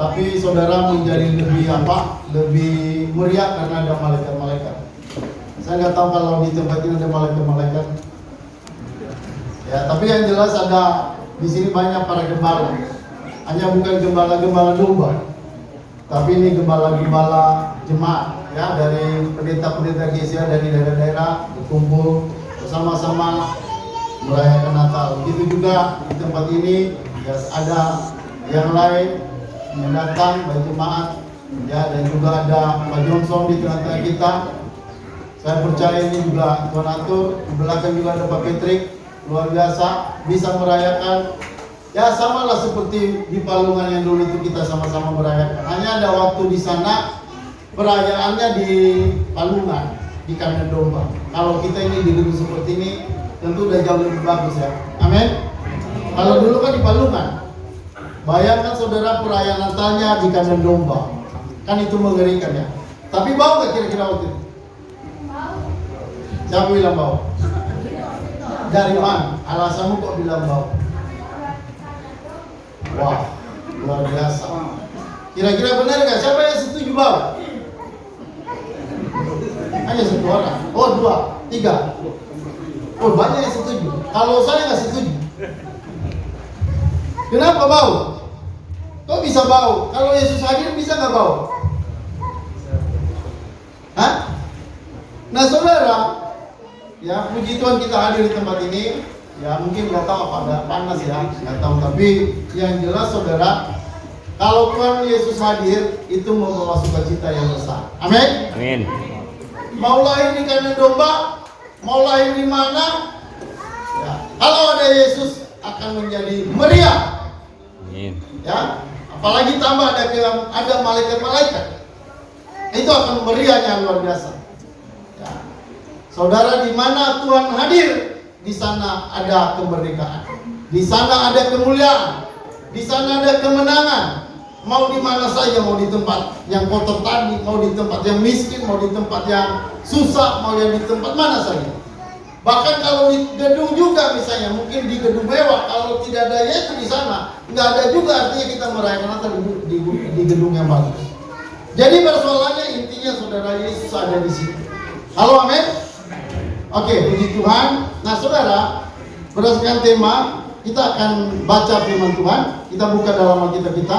tapi saudara menjadi lebih apa? Lebih meriah karena ada malaikat-malaikat. Saya nggak tahu kalau di tempat ini ada malaikat-malaikat. Ya, tapi yang jelas ada di sini banyak para gembala. Hanya bukan gembala-gembala domba, tapi ini gembala-gembala jemaat, ya, dari pendeta-pendeta gereja dari daerah-daerah berkumpul bersama-sama merayakan Natal. Begitu juga di tempat ini ya, ada yang lain yang datang bagi jemaat, ya, dan juga ada Pak Johnson di tengah-tengah kita. Saya percaya ini juga Tuhan atur. Di belakang juga ada Pak Patrick, luar biasa bisa merayakan. Ya, samalah seperti di Palungan yang dulu itu kita sama-sama merayakan. Hanya ada waktu di sana perayaannya di Palungan, di kandang domba. Kalau kita ini di gedung seperti ini tentu udah jauh lebih bagus, ya. Amin. Kalau dulu kan di Palungan. Bayangkan saudara perayaan Natalnya di kandang domba. Kan itu mengerikan, ya. Tapi bau nggak kira-kira waktu itu? Siapa bilang bau? Dari mana? Alasanmu kok bilang bau? Wah, luar biasa. Kira-kira benar nggak? Siapa yang setuju bau? Hanya satu orang. Oh, 2, 3. Oh, banyak yang setuju. Kalau saya nggak setuju. Kenapa bau? Kok bisa bau? Kalau Yesus hadir bisa nggak bau? Hah? Nah, saudara, ya, puji Tuhan kita hadir di tempat ini. Ya, mungkin nggak tahu apa ada panas, ya, nggak tahu. Tapi yang jelas saudara, kalau Tuhan Yesus hadir itu membawa sukacita yang besar. Amin. Amin. Mau lahir di kandang domba, mau lahir di mana, ya, kalau ada Yesus akan menjadi meriah. Amin. Ya, apalagi tambah ada malaikat-malaikat, itu akan meriahnya luar biasa. Ya. Saudara, di mana Tuhan hadir, di sana ada kemerdekaan, di sana ada kemuliaan, di sana ada kemenangan. Mau di mana saja, mau di tempat yang kotor tadi, mau di tempat yang miskin, mau di tempat yang susah, mau yang di tempat mana saja. Bahkan kalau di gedung juga misalnya, mungkin di gedung mewah, kalau tidak ada Yesus di sana, nggak ada juga artinya kita merayakan Natal di gedung yang bagus. Jadi persoalannya intinya saudara, Yesus ada di sini. Halo, amin. Oke, puji Tuhan. Nah, saudara, berdasarkan tema kita akan baca firman Tuhan. Kita buka dalam Alkitab kita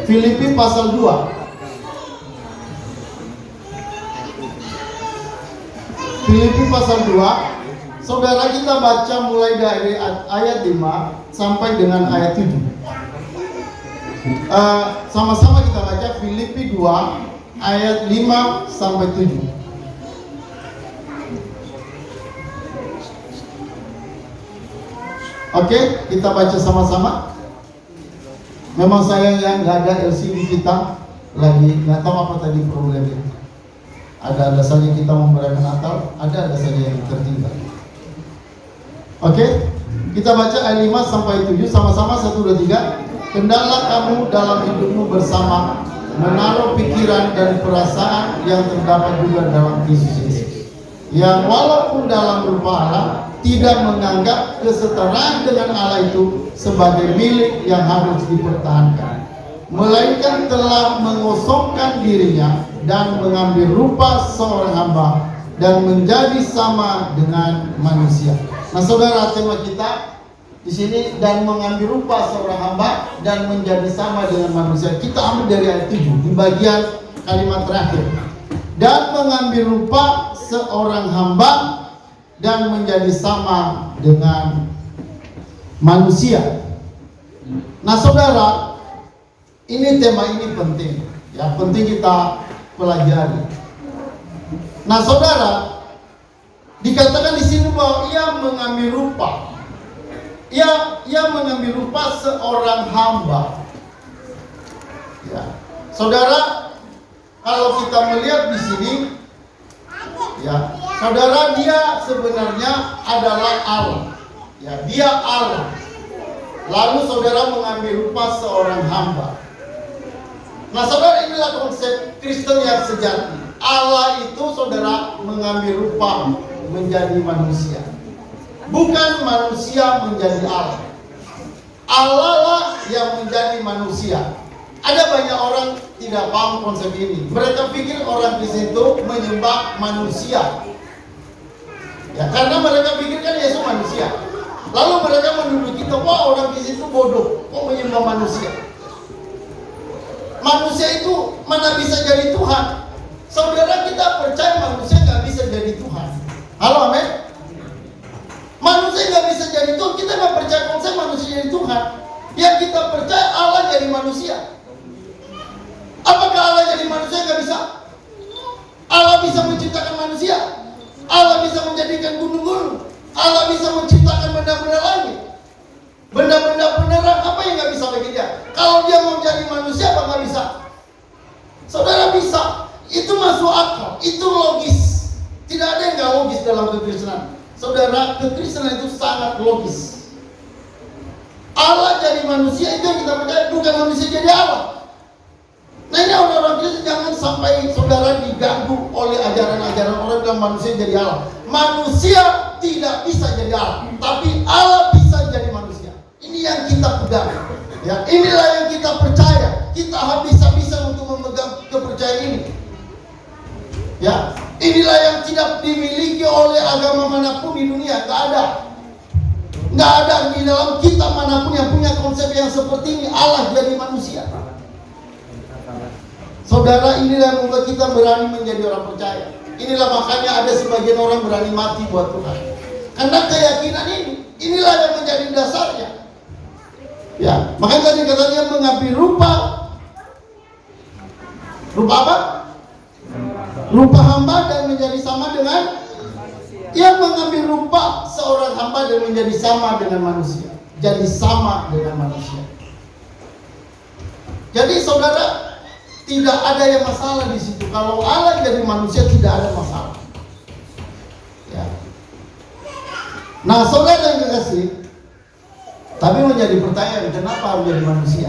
Filipi pasal 2. Filipi pasal 2. Saudara, kita baca mulai dari ayat 5 sampai dengan ayat 7. Sama-sama kita baca Filipi 2 ayat 5 sampai 7. Oke, kita baca sama-sama. Memang sayang yang nggak ada LCD kita lagi, nggak tahu apa tadi problemnya. Ada saja kita merayakan Natal, ada saja yang tertinggal. Oke, kita baca ayat 5 sampai 7 sama-sama. 1, 2, 3. Hendaklah kamu dalam hidupmu bersama menaruh pikiran dan perasaan yang terdapat juga dalam Kristus Yesus, yang walaupun dalam rupa Allah tidak menganggap kesetaraan dengan Allah itu sebagai milik yang harus dipertahankan, melainkan telah mengosongkan dirinya dan mengambil rupa seorang hamba dan menjadi sama dengan manusia. Nah, saudara, tema kita di sini, dan mengambil rupa seorang hamba dan menjadi sama dengan manusia. Kita ambil dari ayat 7 di bagian kalimat terakhir. Dan mengambil rupa seorang hamba dan menjadi sama dengan manusia. Nah, saudara, ini tema ini penting, ya, penting kita pelajari. Nah, saudara, dikatakan di sini bahwa ia mengambil rupa, ia mengambil rupa seorang hamba. Ya, saudara, kalau kita melihat di sini, ya, saudara, dia sebenarnya adalah Allah. Ya, dia Allah. Lalu saudara mengambil rupa seorang hamba. Nah, saudara, inilah konsep Kristen yang sejati. Allah itu, saudara, mengambil rupa menjadi manusia. Bukan manusia menjadi Allah. Allah lah yang menjadi manusia. Ada banyak orang tidak paham konsep ini. Mereka pikir orang Kristen itu menyembah manusia. Ya, karena mereka pikirkan Yesus manusia. Lalu mereka menuduh kita, wah orang Kristen itu bodoh, kok menyembah manusia. Manusia itu mana bisa jadi Tuhan? Saudara, kita percaya manusia nggak bisa jadi Tuhan. Halo, amin? Manusia nggak bisa jadi Tuhan. Kita nggak percaya konsep manusia jadi Tuhan. Yang kita percaya Allah jadi manusia. Apakah Allah jadi manusia? Nggak bisa. Allah bisa menciptakan manusia. Allah bisa menjadikan gunung-gunung. Allah bisa menciptakan benda-benda langit. Benda-benda penerang, apa yang nggak bisa bagi dia? Kalau dia mau jadi manusia, apa nggak bisa? Saudara, bisa. Itu masuk akal. Itu logis. Tidak ada yang nggak logis dalam kekristenan. Saudara, kekristenan itu sangat logis. Allah jadi manusia, itu yang kita percaya. Bukan manusia jadi Allah. Nah, ini orang-orang Kristen jangan sampai saudara diganggu oleh ajaran-ajaran orang bilang manusia jadi Allah. Manusia tidak bisa jadi Allah, tapi Allah bisa jadi manusia. Ini yang kita pegang. Ya, inilah yang kita percaya. Kita habis-habisan untuk memegang kepercayaan ini. Ya, inilah yang tidak dimiliki oleh agama manapun di dunia. Nggak ada. Nggak ada di dalam kitab manapun yang punya konsep yang seperti ini. Allah jadi manusia. Saudara, inilah yang membuat kita berani menjadi orang percaya. Inilah makanya ada sebagian orang berani mati buat Tuhan. Karena keyakinan ini, inilah yang menjadi dasarnya. Ya, makanya tadi kata dia mengambil rupa apa? Rupa hamba dan menjadi sama dengan yang mengambil rupa seorang hamba dan menjadi sama dengan manusia. Jadi sama dengan manusia. Jadi saudara, tidak ada yang masalah di situ. Kalau Allah jadi manusia tidak ada masalah. Ya. Nah, saudara yang kekasih, tapi menjadi pertanyaan, kenapa harus jadi manusia?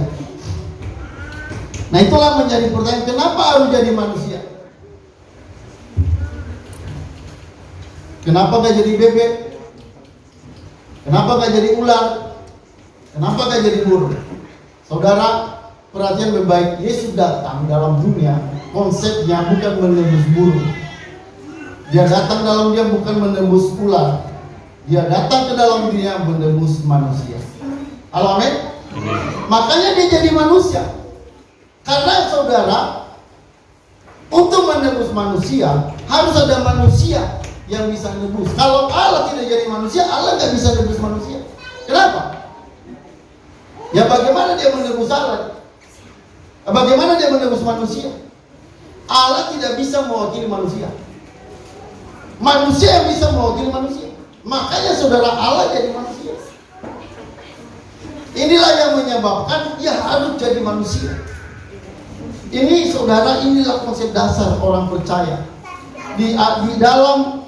Nah, itulah menjadi pertanyaan, kenapa harus jadi manusia? Kenapa gak jadi bebek? Kenapa gak jadi ular? Kenapa gak jadi burung? Saudara, perhatian baik-baik, Yesus datang dalam dunia, konsepnya bukan menembus burung. Dia datang dalam dunia bukan menembus ular. Dia datang ke dalam dunia menembus manusia. Halo, amin? Makanya dia jadi manusia. Karena saudara, untuk menembus manusia, harus ada manusia yang bisa menembus. Kalau Allah tidak jadi manusia, Allah nggak bisa menembus manusia. Kenapa? Ya bagaimana dia menembus Allah? Bagaimana dia menembus manusia? Allah tidak bisa mewakili manusia. Manusia yang bisa mewakili manusia. Makanya saudara, Allah jadi manusia. Inilah yang menyebabkan dia harus jadi manusia. Ini saudara, inilah konsep dasar orang percaya. Di dalam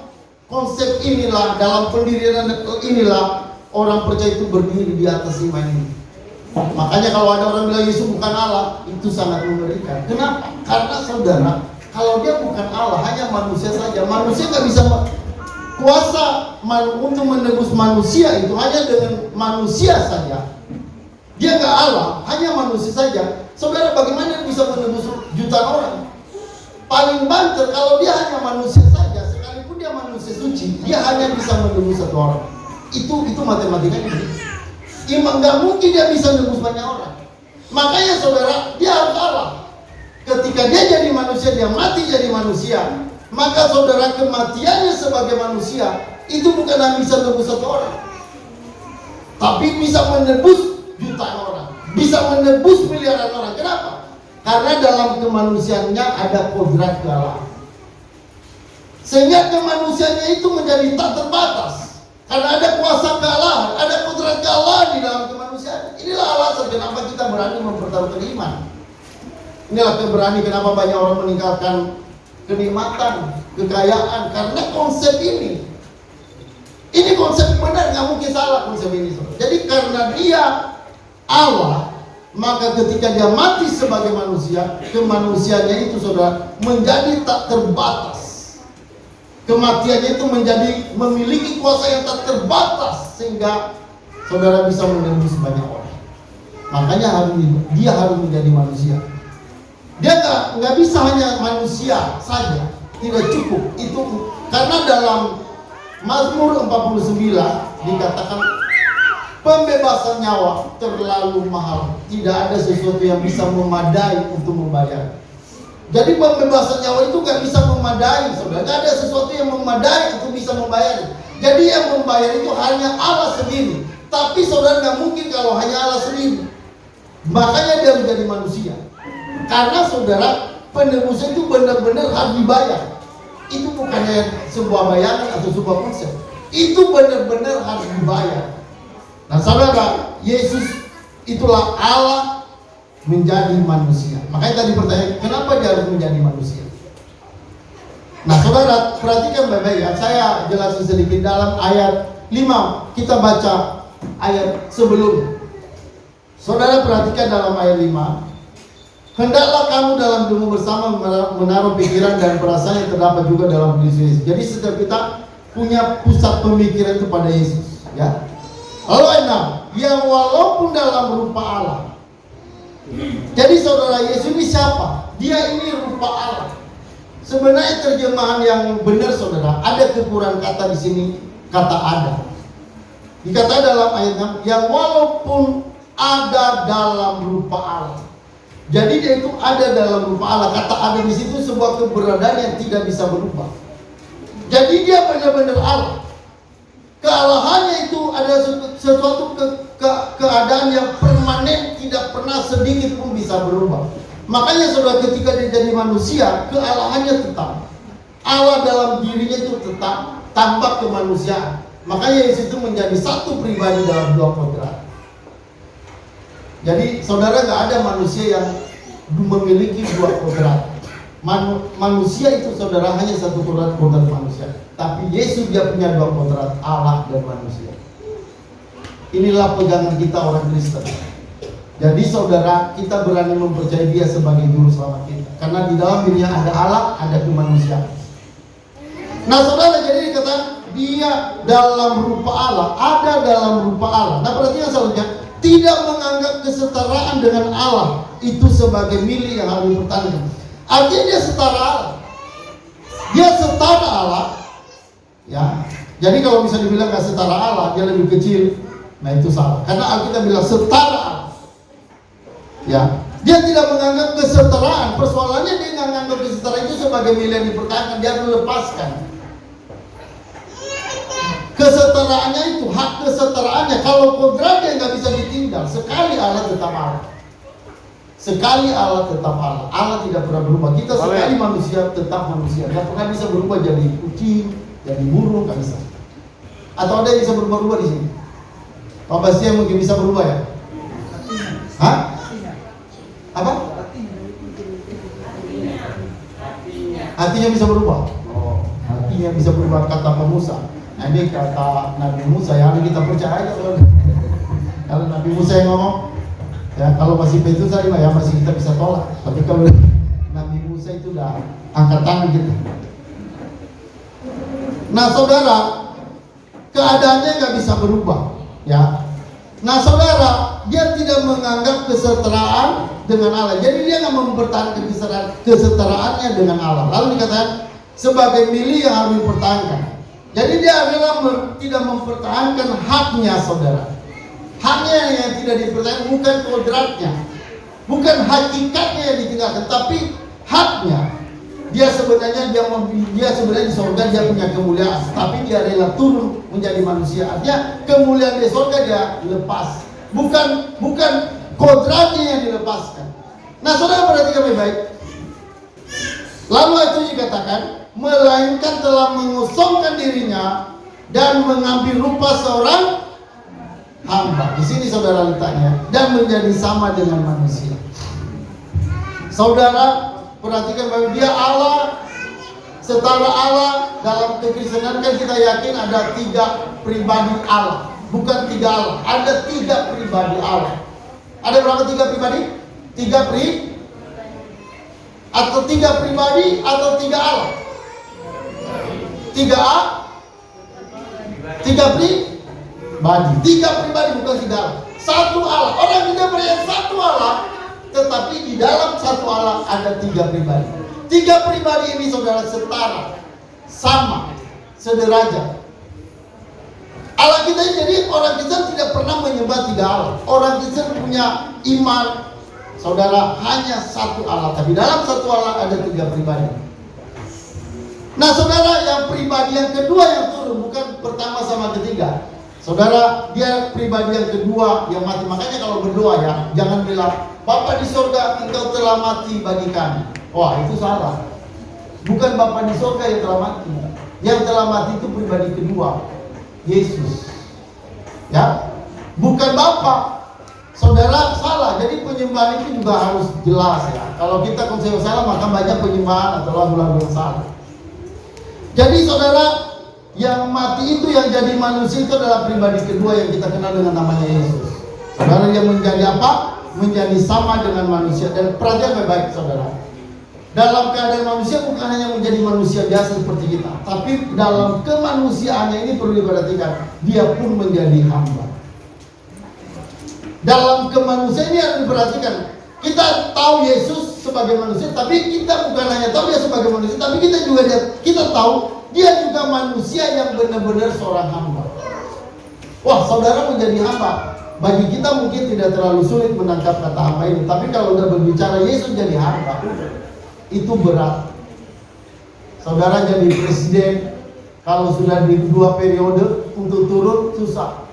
konsep inilah, dalam pendirian inilah orang percaya itu berdiri di atas iman ini. Makanya kalau ada orang bilang Yesus bukan Allah, itu sangat mengerikan. Kenapa? Karena saudara, kalau dia bukan Allah, hanya manusia saja. Manusia nggak bisa kuasa untuk menebus manusia itu hanya dengan manusia saja. Dia nggak Allah, hanya manusia saja. Saudara, bagaimana bisa menebus jutaan orang? Paling banter kalau dia hanya manusia saja, sekalipun dia manusia suci, dia hanya bisa menebus satu orang. Itu matematikanya. Nggak mungkin dia bisa menebus banyak orang. Makanya saudara, dia harus Allah. Ketika dia jadi manusia, dia mati jadi manusia. Maka saudara, kematiannya sebagai manusia itu bukan hanya bisa menebus satu orang, tapi bisa menebus jutaan orang, bisa menebus miliaran orang. Kenapa? Karena dalam kemanusiaannya ada kodrat Allah. Sehingga kemanusiaannya itu menjadi tak terbatas. Karena ada kuasa kealahan, ada kodrat Allah di dalam kemanusiaan. Inilah alasan kenapa kita berani mempertaruhkan iman. Inilah keberani kenapa banyak orang meninggalkan kenikmatan, kekayaan, karena konsep ini. Ini konsep benar, nggak mungkin salah konsep ini. Jadi karena dia Allah, maka ketika dia mati sebagai manusia, kemanusiaannya itu saudara menjadi tak terbatas. Kematiannya itu menjadi memiliki kuasa yang tak terbatas, sehingga saudara bisa menembus banyak orang. Makanya dia harus menjadi manusia. Dia nggak bisa hanya manusia saja, tidak cukup. Itu karena dalam Mazmur 49 dikatakan pembebasan nyawa terlalu mahal. Tidak ada sesuatu yang bisa memadai untuk membayar. Jadi pembebasan nyawa itu nggak bisa memadai, saudara. Nggak ada sesuatu yang memadai untuk bisa membayar. Jadi yang membayar itu hanya Allah sendiri. Tapi saudara nggak mungkin kalau hanya Allah sendiri. Makanya dia menjadi manusia. Karena saudara, penebusan itu benar-benar harus dibayar. Itu bukannya sebuah bayangan atau sebuah konsep. Itu benar-benar harus dibayar. Nah saudara, Yesus itulah Allah menjadi manusia. Makanya tadi pertanyaan, kenapa dia harus menjadi manusia? Nah saudara, perhatikan baik-baik ya. Saya jelasin sedikit dalam ayat 5. Kita baca ayat sebelumnya. Saudara perhatikan dalam ayat 5. Hendaklah kamu dalam hidupmu bersama menaruh pikiran dan perasaan yang terdapat juga dalam Kristus Yesus. Jadi setiap kita punya pusat pemikiran kepada Yesus, ya. Lalu ayat 6, yang walaupun dalam rupa Allah. Jadi saudara, Yesus ini siapa? Dia ini rupa Allah. Sebenarnya terjemahan yang benar saudara, ada kekurangan kata di sini, kata ada. Dikatakan dalam ayat 6, yang walaupun ada dalam rupa Allah. Jadi dia itu ada dalam rupa Allah. Kata ada di situ sebuah keberadaan yang tidak bisa berubah. Jadi dia benar-benar Allah. Kealahannya itu ada sesuatu keadaan yang permanen, tidak pernah sedikit pun bisa berubah. Makanya saudara, ketika dia jadi manusia, kealahannya tetap. Allah dalam dirinya itu tetap tanpa kemanusiaan. Makanya Yesus itu menjadi satu pribadi dalam dua kodrat. Jadi saudara, nggak ada manusia yang memiliki dua kodrat. Manusia itu saudara hanya satu kodrat manusia. Tapi Yesus dia punya dua kodrat, Allah dan manusia. Inilah pegangan kita orang Kristen. Jadi saudara, kita berani mempercayai dia sebagai juru selamat kita. Karena di dalam dirinya ada Allah, ada kemanusiaan. Nah saudara, jadi dikatakan dia dalam rupa Allah, ada dalam rupa Allah. Nah perhatikan selanjutnya, tidak menganggap kesetaraan dengan Allah itu sebagai milik yang harus dipertahankan. Artinya dia setara Allah. Dia setara Allah. Ya. Jadi kalau bisa dibilang gak setara Allah, dia lebih kecil. Nah itu salah. Karena Alkitab bilang setara Allah. Ya. Dia tidak menganggap kesetaraan. Persoalannya dia nggak menganggap kesetaraan itu sebagai milik yang dipertahankan. Dia harus lepaskan. Kesetaraannya itu, hak kesetaraannya. Kalau kodratnya nggak bisa ditinggal, sekali Allah tetap Allah. Sekali Allah tetap Allah. Allah tidak pernah berubah. Kita sekali manusia tetap manusia. Nggak pernah bisa berubah jadi kucing, jadi burung, nggak bisa. Atau ada yang bisa berubah-ubah di sini? Pak Bastian mungkin bisa berubah ya? Hah? Apa? Hatinya bisa berubah. Oh, hatinya bisa berubah, kata Pak Musa. Nah ini kata Nabi Musa, yang kita percaya kalau Nabi Musa yang ngomong, ya kalau masih Petrus tadi ya masih kita bisa tolak. Tapi kalau Nabi Musa itu udah angkat tangan kita. Nah saudara, keadaannya nggak bisa berubah, ya. Nah saudara, dia tidak menganggap kesetaraan dengan Allah. Jadi dia nggak mempertahankan kesetaraannya dengan Allah. Lalu dikatakan sebagai milik yang harus dipertahankan. Jadi dia adalah tidak mempertahankan haknya saudara. Haknya yang tidak dipertahankan bukan kodratnya, bukan hakikatnya yang ditinggalkan, tapi haknya. Dia sebenarnya di surga dia punya kemuliaan, tapi dia rela turun menjadi manusia. Artinya kemuliaan di surga dia lepas, bukan kodratnya yang dilepaskan. Nah saudara perhatikan baik-baik. Lalu itu dikatakan, melainkan telah mengosongkan dirinya dan mengambil rupa seorang hamba. Di sini saudara letaknya, dan menjadi sama dengan manusia. Saudara perhatikan bahwa dia Allah, setara Allah. Dalam kekristenan kan kita yakin ada 3 pribadi Allah, bukan 3 Allah. Ada 3 pribadi Allah. Ada berapa 3 pribadi? 3 atau 3 pribadi atau 3 Allah? 3A, 3 pribadi, 3 pribadi bukan 3 Allah. 1 Allah. Orang tidak kepada yang satu Allah, tetapi di dalam satu Allah ada 3 pribadi. 3 pribadi ini saudara setara, sama, sederajat. Allah kita jadi orang Kristen tidak pernah menyembah 3 Allah. Orang Kristen punya iman, saudara, hanya satu Allah, tapi dalam satu Allah ada 3 pribadi. Nah saudara, yang pribadi yang kedua yang turun, bukan pertama sama ketiga. Saudara, dia pribadi yang kedua yang mati. Makanya kalau berdoa ya, jangan bilang, Bapa di surga, engkau telah mati bagi kami. Wah, itu salah. Bukan Bapa di surga yang telah mati. Yang telah mati itu pribadi kedua, Yesus. Ya, bukan Bapa. Saudara, salah. Jadi penyembahan itu juga harus jelas ya. Kalau kita konsep salah, maka banyak penyembahan atau lagu-lagu yang salah. Jadi saudara, yang mati itu yang jadi manusia itu adalah pribadi kedua yang kita kenal dengan namanya Yesus. Saudara, yang menjadi apa? Menjadi sama dengan manusia. Dan perhatian baik-baik saudara, dalam keadaan manusia bukan hanya menjadi manusia biasa seperti kita, tapi dalam kemanusiaannya ini perlu diperhatikan, dia pun menjadi hamba. Dalam kemanusiaan ini harus diperhatikan. Kita tahu Yesus sebagai manusia, tapi kita bukan hanya tahu dia sebagai manusia, tapi kita tahu dia juga manusia yang benar-benar seorang hamba. Wah, saudara, menjadi hamba bagi kita mungkin tidak terlalu sulit menangkap kata hamba ini, tapi kalau udah berbicara Yesus jadi hamba, itu berat. Saudara jadi presiden, kalau sudah di 2 periode untuk turun susah.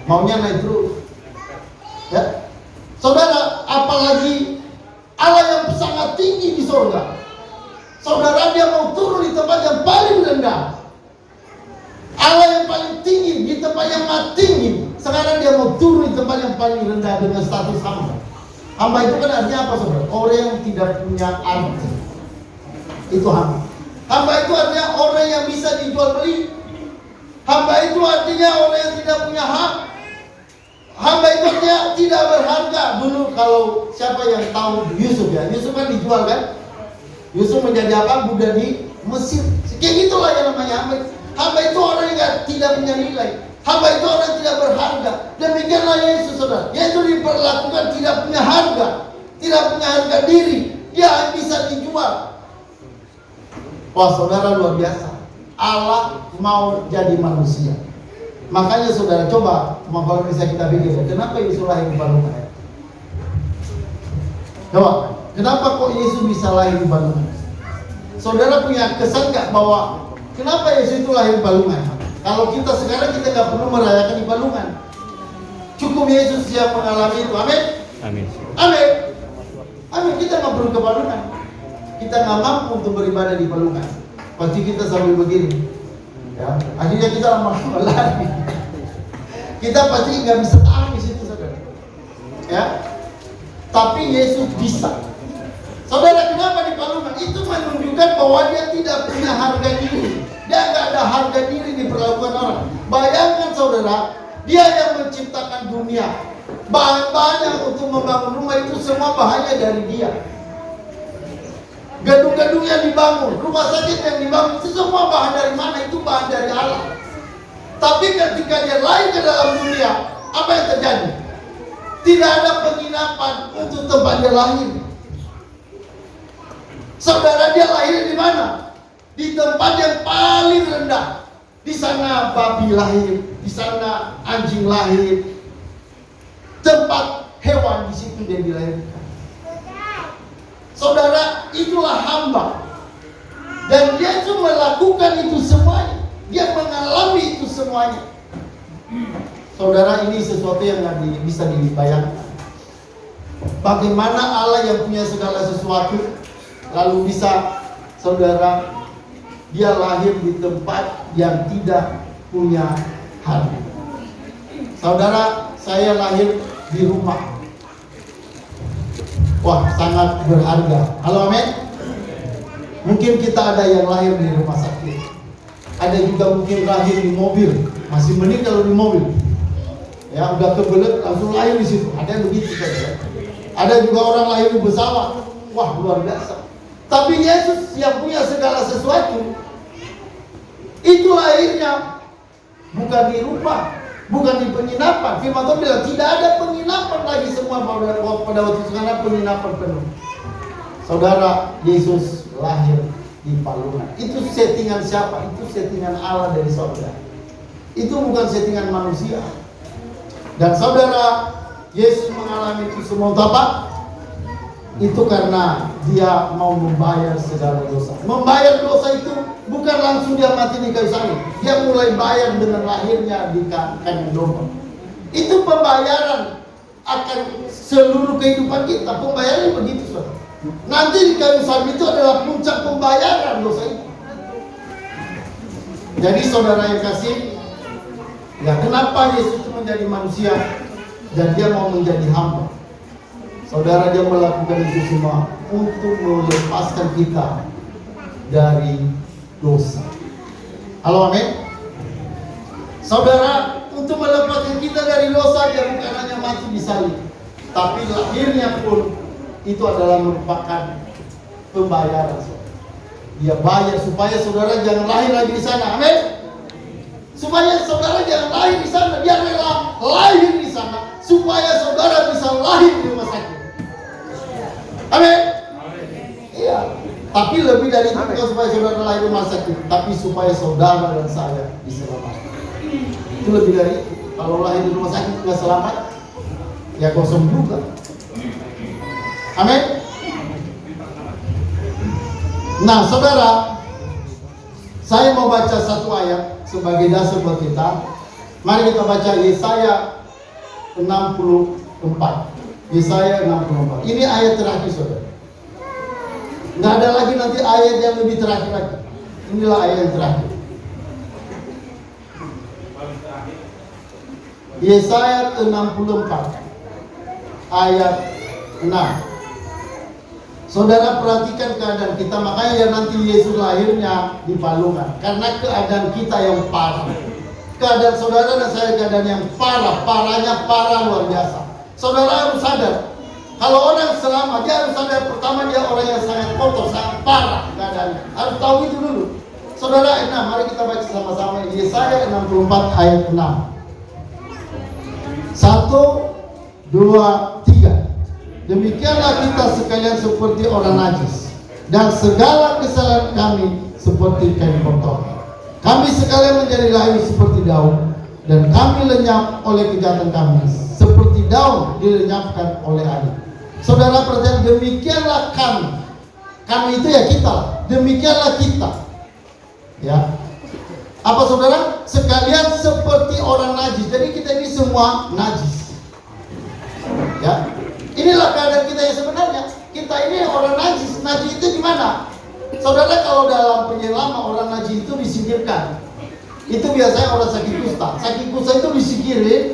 Maunya naik terus. Ya, saudara, apalagi Allah yang sangat tinggi di surga. Saudara, dia mau turun di tempat yang paling rendah. Allah yang paling tinggi di tempat yang maha tinggi. Sekarang dia mau turun di tempat yang paling rendah dengan status hamba. Hamba itu kan artinya apa saudara? Orang yang tidak punya arti. Itu hamba. Hamba itu artinya orang yang bisa dijual beli. Hamba itu artinya orang yang tidak punya hak. Hamba itu artinya tidak berharga. Dulu kalau siapa yang tahu Yusuf ya, Yusuf kan dijual kan? Yusuf menjadi apa? Budak di Mesir. Kayak gitulah yang namanya hamba. Hamba itu orang yang tidak punya nilai. Hamba itu orang yang tidak berharga. Demikianlah Yesus saudara. Yesus diperlakukan tidak punya harga, tidak punya harga diri. Dia bisa dijual. Wah saudara, luar biasa. Allah mau jadi manusia. Makanya saudara coba, kalau bisa kita pikir, kenapa Yesus lahir di balungan? Coba, kenapa kok Yesus bisa lahir di balungan? Saudara punya kesan nggak bahwa kenapa Yesus itu lahir di balungan? Kalau kita sekarang kita nggak perlu merayakan di balungan. Cukup Yesus yang mengalami itu. Amin. Amin. Amin. Amin. Kita nggak perlu ke balungan. Kita nggak mampu untuk beribadah di balungan. Pasti kita sambil begini. Ya, akhirnya kita lama-lama lari. Kita pasti nggak bisa tahan di situ, saudara. Ya, tapi Yesus bisa. Saudara, kenapa di balungan? Itu menunjukkan bahwa dia tidak punya harga diri. Dia nggak ada harga diri di perlakuan orang. Bayangkan saudara, dia yang menciptakan dunia. Bahan-bahan untuk membangun rumah itu semua bahannya dari dia. Gedung-gedung yang dibangun, rumah sakit yang dibangun, itu semua bahan dari mana? Itu bahan dari Allah. Tapi ketika dia lahir ke dalam dunia, apa yang terjadi? Tidak ada penginapan untuk tempat dia lahir. Saudara, dia lahir di mana? Di tempat yang paling rendah. Di sana babi lahir, di sana anjing lahir. Tempat hewan, di situ dia dilahirkan. Saudara, itulah hamba. Dan dia itu melakukan itu semuanya. Dia mengalami itu semuanya. Saudara, ini sesuatu yang nggak bisa dibayangkan. Bagaimana Allah yang punya segala sesuatu, lalu bisa, saudara, dia lahir di tempat yang tidak punya harga. Saudara, saya lahir di rumah. Wah, sangat berharga. Halo, amin. Mungkin kita ada yang lahir di rumah sakit. Ada juga mungkin lahir di mobil. Masih mending kalau di mobil. Ya, udah kebelet langsung lahir di situ. Ada yang begitu saja. Ada juga orang lahir di pesawat. Wah, luar biasa. Tapi Yesus yang punya segala sesuatu, itu lahirnya bukan di rumah, bukan di penginapan. Firman Tuhan bilang tidak ada penginapan lagi semua pada waktu itu, karena penginapan penuh. Saudara, Yesus lahir di palungan. Itu settingan siapa? Itu settingan Allah dari saudara. Itu bukan settingan manusia. Dan saudara, Yesus mengalami itu semua untuk apa? Itu karena dia mau membayar segala dosa. Membayar dosa itu bukan langsung dia mati di kayu salib. Dia mulai bayar dengan lahirnya di kandang domba. Itu pembayaran akan seluruh kehidupan kita. Pembayarannya begitu, saudara. Nanti di kayu salib itu adalah puncak pembayaran dosa itu. Jadi saudara yang kasih, ya kenapa Yesus itu menjadi manusia dan dia mau menjadi hamba? Saudara, dia melakukan itu semua untuk melepaskan kita dari dosa. Halo, amin. Saudara, untuk melepaskan kita dari dosa, dia bukan hanya mati di salib, tapi lahirnya pun itu adalah merupakan pembayaran. Dia bayar supaya saudara jangan lahir lagi di sana. Amin. Supaya saudara jangan lahir di sana, dia rela lahir di sana supaya saudara bisa lahir di rumah sakit. Amin. Iya. Tapi lebih dari itu, bukan supaya saudara lahir di rumah sakit, tapi supaya saudara dan saya diselamatkan. Itu lebih dari itu. Kalau lahir di rumah sakit nggak selamat, ya kosong juga. Amin. Nah, saudara, saya mau baca satu ayat sebagai dasar buat kita. Mari kita baca Yesaya 64. Yesaya 64. Ini ayat terakhir, saudara. Nggak ada lagi nanti ayat yang lebih terakhir lagi. Inilah ayat yang terakhir. Yesaya 64 ayat 6. Saudara perhatikan keadaan kita, makanya ya nanti Yesus lahirnya di palungan. Karena keadaan kita yang parah. Keadaan saudara dan saya keadaan yang parah. Parahnya parah luar biasa. Saudara harus sadar, kalau orang selamat, dia harus sadar pertama dia orang yang sangat kotor, sangat parah keadaannya. Harus tahu itu dulu. Saudara, mari kita baca sama-sama Yesaya 64 ayat 6. 1, 2, 3. Demikianlah kita sekalian seperti orang najis, dan segala kesalahan kami seperti kain kotor. Kami sekalian menjadi layu seperti daun, dan kami lenyap oleh kejahatan kami, seperti daun dilenyapkan oleh angin. Saudara perhatikan, demikianlah kami. Kami itu ya kita. Demikianlah kita. Ya. Apa saudara? Sekalian seperti orang najis. Jadi kita ini semua najis. Ya. Inilah keadaan kita yang sebenarnya. Kita ini orang najis. Najis itu gimana? Saudara, kalau dalam penyelama orang najis itu disingkirkan. Itu biasanya orang sakit kusta. Sakit kusta itu disingkirin.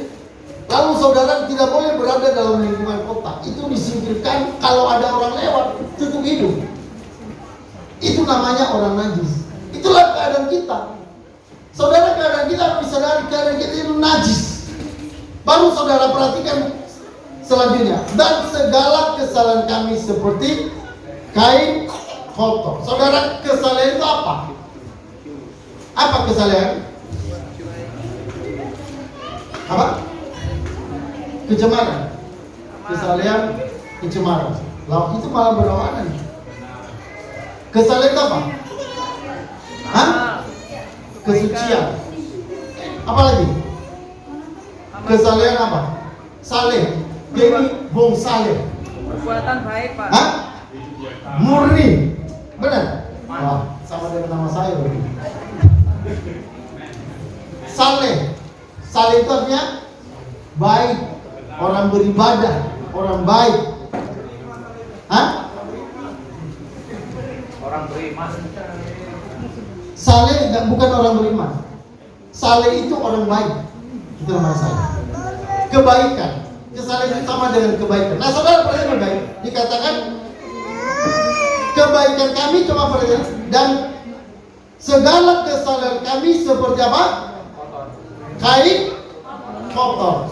Lalu saudara tidak boleh berada dalam lingkungan kota. Itu disingkirkan. Kalau ada orang lewat, tutup hidung. Itu namanya orang najis. Itulah keadaan kita. Saudara, keadaan kita harus disadari, keadaan kita itu najis. Baru saudara perhatikan selanjutnya, dan segala kesalahan kami seperti kain kotor. Saudara, kesalahan itu apa? Apa kesalahan? Apa? Kecemaran. Kesalahan, kecemaran. Lalu itu malah berlawanan. Kesalahan itu apa? Hah? Kesucian. Apa lagi? Kesalahan apa? Saleh. Jadi bong saleh. Perbuatan baik, Pak. Hah? Murni. Benar? Wah, sama dengan nama saya. Saleh. Saleh itu artinya baik, orang beribadah, orang baik. Hah? Orang beriman. Saleh bukan orang beriman. Saleh itu orang baik. Itu nama saya. Kebaikan. Kesalahan itu sama dengan kebaikan. Nah, saudara perhatikan baik. Dikatakan kebaikan kami cuma perhatikan, dan segala kesalahan kami seperti apa? Kain kotor.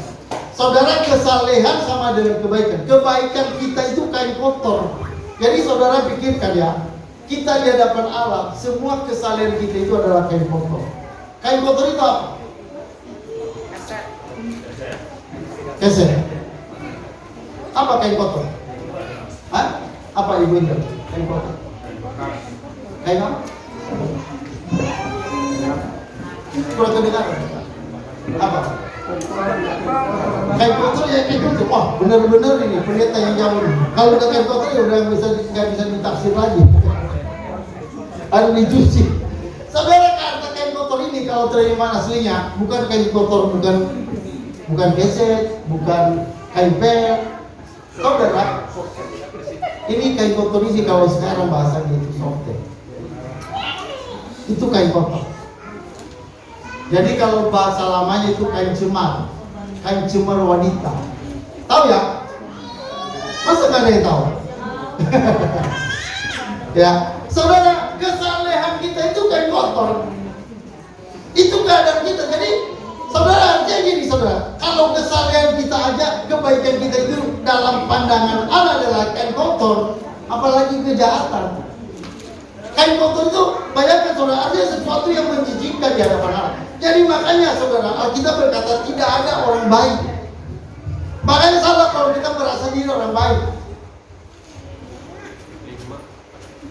Saudara, kesalehan sama dengan kebaikan. Kebaikan kita itu kain kotor. Jadi saudara pikirkan ya, kita di hadapan Allah, semua kesalehan kita itu adalah kain kotor. Kain kotor itu apa? Keset. Apa kain kotor? Hah? Apa ibu itu? Kain kotor. Kain apa? Kurang kedengaran. Apa? Kain kotor ya kain kotor. Wah, benar-benar ini pendeta yang jauh ini. Kalau udah kain kotor ya udah nggak bisa ditaksir lagi. Harus dicuci. Saudara, kata kain kotor ini kalau terima aslinya bukan kain kotor, bukan keset, bukan kain pel. Saudara, ini kain kotor ini kalau sekarang bahasanya itu softtek. Itu kain kotor. Jadi kalau bahasa lamanya itu kain cemar wanita. Tahu ya? Masa nggak ada yang tahu? Ya, saudara, kesalehan kita itu kain kotor. Itu keadaan kita. Jadi, saudara, artinya gini, saudara. Kalau kesalehan kita aja, kebaikan kita itu dalam pandangan Allah adalah kain kotor, apalagi kejahatan. Kain kotor itu, bayangkan saudara, artinya sesuatu yang menjijikkan di hadapan Allah. Jadi makanya saudara, Alkitab berkata tidak ada orang baik. Makanya salah kalau kita merasa diri orang baik.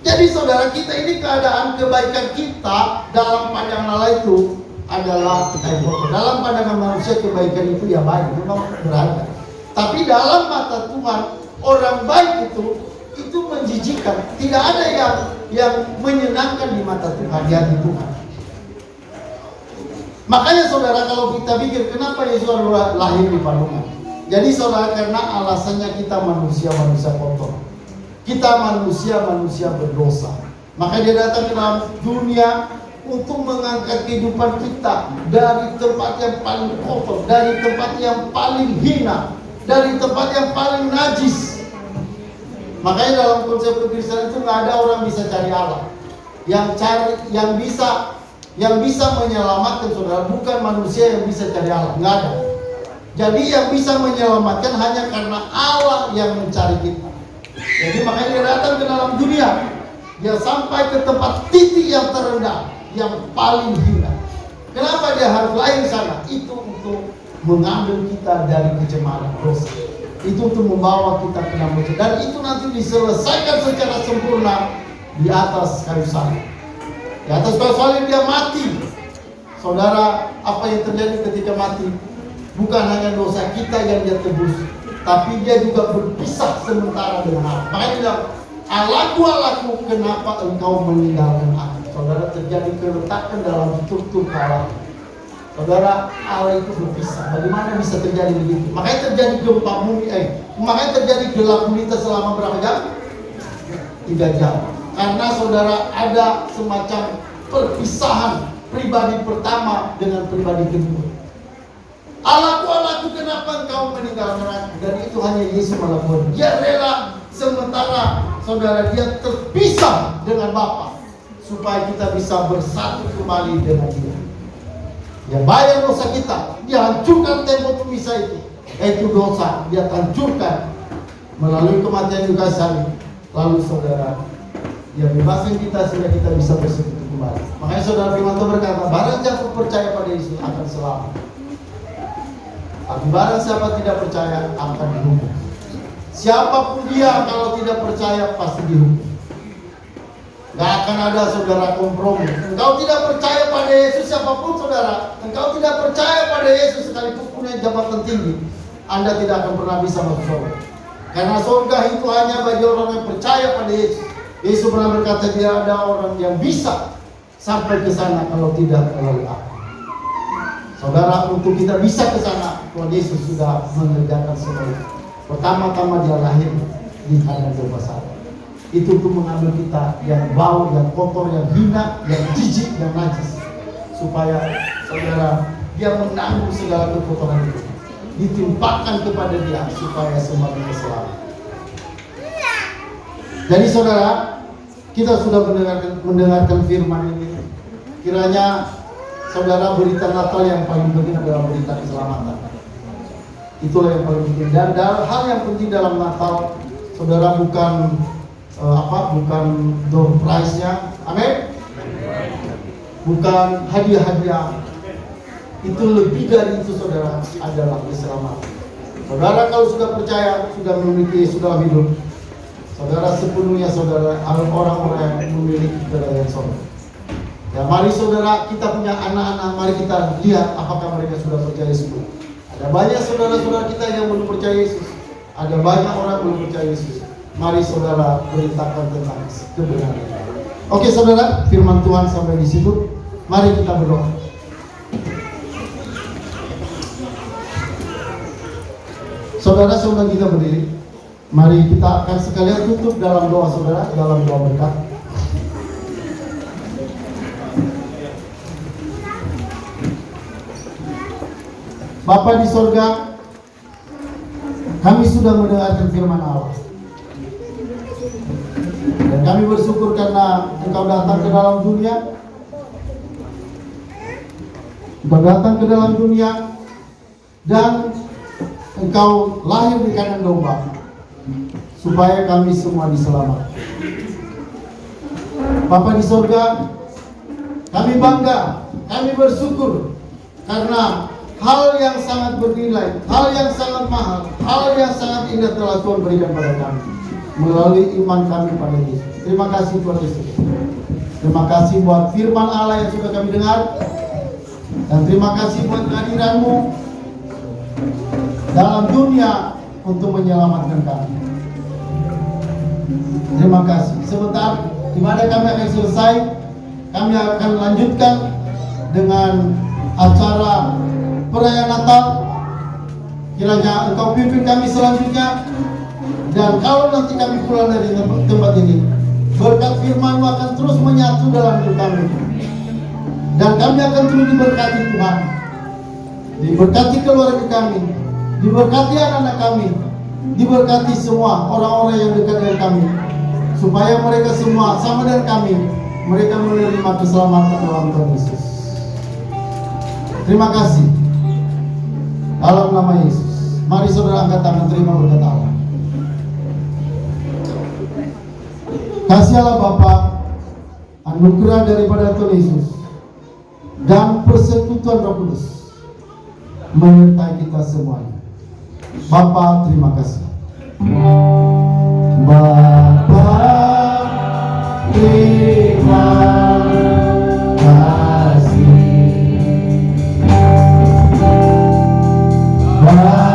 Jadi saudara, kita ini keadaan kebaikan kita dalam pandangan Allah itu adalah kain kotor. Dalam pandangan manusia kebaikan itu ya baik, memang berharga. Tapi dalam mata Tuhan, orang baik itu menjijikkan. Tidak ada yang menyenangkan di mata Tuhan, di hati Tuhan. Makanya saudara, kalau kita pikir kenapa Yesus lahir di Palungan? Jadi saudara, karena alasannya kita manusia kotor. Kita manusia berdosa. Maka dia datang ke dalam dunia untuk mengangkat kehidupan kita dari tempat yang paling kotor, dari tempat yang paling hina, dari tempat yang paling najis. Makanya dalam konsep kekristenan itu nggak ada orang bisa cari Allah. Yang bisa menyelamatkan saudara bukan manusia yang bisa cari Allah, nggak ada. Jadi yang bisa menyelamatkan hanya karena Allah yang mencari kita. Jadi makanya dia datang ke dalam dunia, dia sampai ke tempat titik yang terendah, yang paling hina. Kenapa dia harus lahir di sana? Itu untuk mengambil kita dari kecemaran dosa. Itu untuk membawa kita ke dalam dosa. Dan itu nanti diselesaikan secara sempurna di atas kayu salib. Di atas kayu salib dia mati. Saudara, apa yang terjadi ketika mati? Bukan hanya dosa kita yang dia tebus, tapi dia juga berpisah sementara dengan Allah. Makanya dia bilang, Allahku, kenapa engkau meninggalkan aku? Saudara, terjadi keretakan dalam struktur Allah. Saudara, Allah itu berpisah. Bagaimana bisa terjadi begitu? Makanya terjadi gempa bumi. Makanya terjadi gelap gulita selama berapa jam? 3 jam. Karena saudara ada semacam perpisahan pribadi pertama dengan pribadi kedua. Allahku, kenapa engkau meninggalkan aku? Dan itu hanya Yesus melakukan. Dia rela sementara saudara dia terpisah dengan Bapa supaya kita bisa bersatu kembali dengan Dia. Dia bayar dosa kita, dia hancurkan tembok pemisah itu dosa, dia hancurkan melalui kematian juga salib. Lalu saudara, dia bebaskan kita sehingga kita bisa bersekutu kembali. Makanya saudara firman Tuhan berkata, barang siapa percaya pada Yesus akan selamat. Tapi barang siapa tidak percaya akan dihukum. Siapapun dia kalau tidak percaya pasti dihukum. Gak akan ada saudara kompromi. Engkau tidak percaya pada Yesus siapapun saudara, engkau tidak percaya pada Yesus sekalipun punya jabatan tinggi, Anda tidak akan pernah bisa masuk surga. Karena surga itu hanya bagi orang yang percaya pada Yesus. Yesus pernah berkata, tidak ada orang yang bisa sampai ke sana kalau tidak melalui aku. Saudara, untuk kita bisa ke sana, Tuhan Yesus sudah mengerjakan semuanya. Pertama-tama dia lahir di kandang domba sapi. Itu untuk mengambil kita yang bau, yang kotor, yang hina, yang jijik, yang najis, supaya saudara dia menanggung segala kekotoran itu, ditimpakan kepada dia supaya semuanya selamat. Jadi saudara, kita sudah mendengarkan firman ini. Kiranya saudara, berita Natal yang paling penting adalah berita keselamatan. Itulah yang paling penting. Dan hal yang penting dalam Natal, saudara, bukan door prize-nya, amin. Bukan hadiah-hadiah, Itu lebih dari itu saudara adalah keselamatan. Saudara kalau sudah percaya, sudah memiliki, sudah hidup, saudara sepenuhnya saudara orang-orang yang memiliki kedatangan sorga. Ya mari saudara, kita punya anak-anak, mari kita lihat apakah mereka sudah percaya Yesus. Ada banyak saudara-saudara kita yang belum percaya Yesus. Ada banyak orang belum percaya Yesus. Mari saudara beritakan tentang kebenaran. Oke saudara, firman Tuhan sampai di situ. Mari kita berdoa. Saudara-saudara kita berdiri. Mari kita akan sekalian tutup dalam doa saudara, dalam doa berkat. Bapa di sorga, kami sudah mendengarkan firman Allah. Dan kami bersyukur karena Engkau datang ke dalam dunia. Engkau datang ke dalam dunia dan Engkau lahir di kandang domba supaya kami semua diselamatkan. Bapa di sorga, kami bangga, kami bersyukur karena hal yang sangat bernilai, hal yang sangat mahal, hal yang sangat indah telah Tuhan berikan pada kami melalui iman kami pada Yesus. Terima kasih Tuhan Yesus. Terima kasih buat firman Allah yang sudah kami dengar, dan terima kasih buat kehadiran-Mu dalam dunia untuk menyelamatkan kami. Terima kasih. Sebentar, di mana kami akan selesai, kami akan lanjutkan dengan acara perayaan Natal. Kiranya Engkau pimpin kami selanjutnya. Dan kalau nanti kami pulang dari tempat ini, berkat firman-Mu akan terus menyatu dalam hidup kami. Dan kami akan terus diberkati Tuhan. Diberkati keluarga kami, diberkati anak-anak kami, diberkati semua orang-orang yang dekat dengan kami, supaya mereka semua sama dengan kami, mereka menerima keselamatan dalam Tuhan Yesus. Terima kasih. Dalam nama Yesus, mari saudara angkat tangan terima berkat Allah. Kasih Allah Bapa, anugerah daripada Tuhan Yesus, dan persekutuan Roh Kudus menyertai kita semuanya. Bapa, terima kasih. Bapa, terima kasih. Bapa,